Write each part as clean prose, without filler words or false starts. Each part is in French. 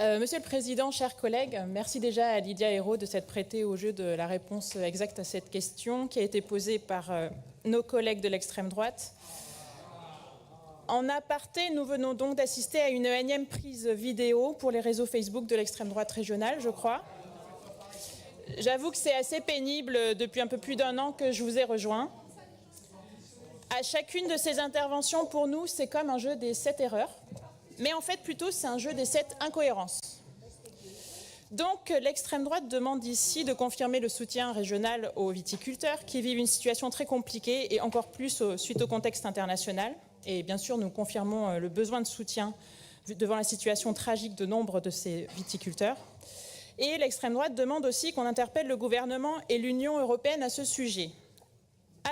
Monsieur le Président, chers collègues, merci déjà à Lydia Hérault de s'être prêtée au jeu de la réponse exacte à cette question qui a été posée par nos collègues de l'extrême droite. En aparté, nous venons donc d'assister à une énième prise vidéo pour les réseaux Facebook de l'extrême droite régionale, je crois. J'avoue que c'est assez pénible depuis un peu plus d'un an que je vous ai rejoint. À chacune de ces interventions, pour nous, c'est comme un jeu des 7 erreurs. Mais en fait, plutôt, c'est un jeu des 7 incohérences. Donc, l'extrême droite demande ici de confirmer le soutien régional aux viticulteurs qui vivent une situation très compliquée et encore plus suite au contexte international. Et bien sûr, nous confirmons le besoin de soutien devant la situation tragique de nombre de ces viticulteurs. Et l'extrême droite demande aussi qu'on interpelle le gouvernement et l'Union européenne à ce sujet.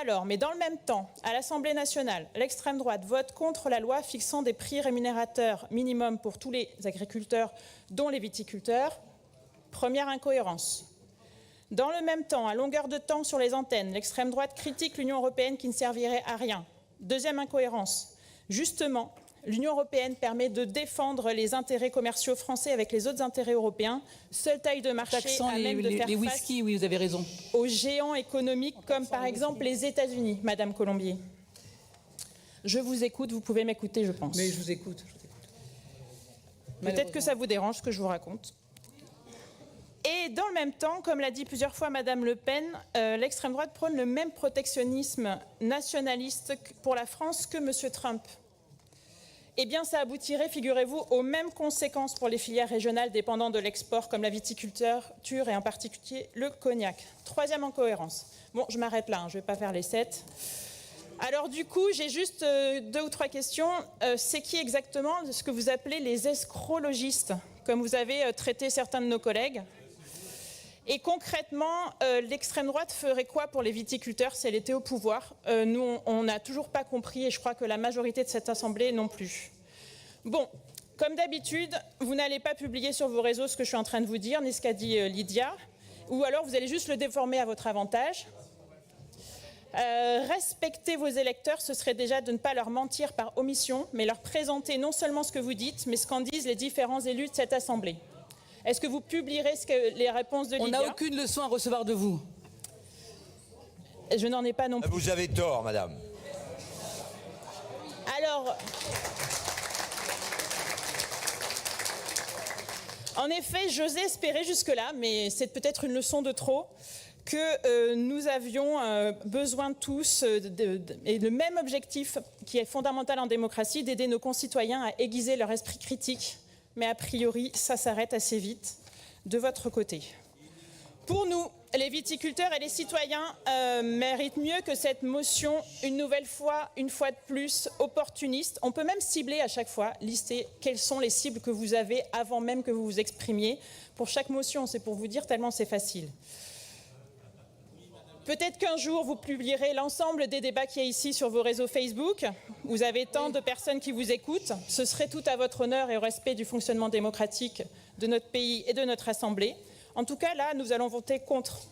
Alors, mais dans le même temps, à l'Assemblée nationale, l'extrême droite vote contre la loi fixant des prix rémunérateurs minimums pour tous les agriculteurs, dont les viticulteurs. Première incohérence. Dans le même temps, à longueur de temps sur les antennes, l'extrême droite critique l'Union européenne qui ne servirait à rien. Deuxième incohérence. Justement, l'Union européenne permet de défendre les intérêts commerciaux français avec les autres intérêts européens. Seule taille de marché à même de faire les whisky, face oui, vous avez raison. aux géants économiques comme par exemple les États-Unis, Madame Colombier. Je vous écoute, vous pouvez m'écouter, je pense. Mais je vous écoute. Peut-être que ça vous dérange ce que je vous raconte. Et dans le même temps, comme l'a dit plusieurs fois Madame Le Pen, l'extrême droite prône le même protectionnisme nationaliste pour la France que Monsieur Trump. Eh bien, ça aboutirait, figurez-vous, aux mêmes conséquences pour les filières régionales dépendantes de l'export, comme la viticulture et en particulier le cognac. Troisième incohérence. Bon, je m'arrête là, je ne vais pas faire les 7. Alors du coup, j'ai juste 2 ou 3 questions. C'est qui exactement ce que vous appelez les escrologistes, comme vous avez traité certains de nos collègues? Et concrètement, l'extrême droite ferait quoi pour les viticulteurs si elle était au pouvoir? Nous, on n'a toujours pas compris et je crois que la majorité de cette Assemblée non plus. Bon, comme d'habitude, vous n'allez pas publier sur vos réseaux ce que je suis en train de vous dire, ni ce qu'a dit Lydia, ou alors vous allez juste le déformer à votre avantage. Respecter vos électeurs, ce serait déjà de ne pas leur mentir par omission, mais leur présenter non seulement ce que vous dites, mais ce qu'en disent les différents élus de cette Assemblée. Est-ce que vous publierez les réponses de Lydia? On n'a aucune leçon à recevoir de vous. Je n'en ai pas non plus. Vous avez tort, madame. Alors, en effet, j'osais espérer jusque-là, mais c'est peut-être une leçon de trop, que nous avions besoin tous, et le même objectif qui est fondamental en démocratie, d'aider nos concitoyens à aiguiser leur esprit critique. Mais a priori, ça s'arrête assez vite de votre côté. Pour nous, les viticulteurs et les citoyens méritent mieux que cette motion, une nouvelle fois, une fois de plus, opportuniste. On peut même cibler à chaque fois, lister quelles sont les cibles que vous avez avant même que vous vous exprimiez. Pour chaque motion, c'est pour vous dire tellement c'est facile. Peut-être qu'un jour, vous publierez l'ensemble des débats qu'il y a ici sur vos réseaux Facebook. Vous avez tant de personnes qui vous écoutent. Ce serait tout à votre honneur et au respect du fonctionnement démocratique de notre pays et de notre Assemblée. En tout cas, là, nous allons voter contre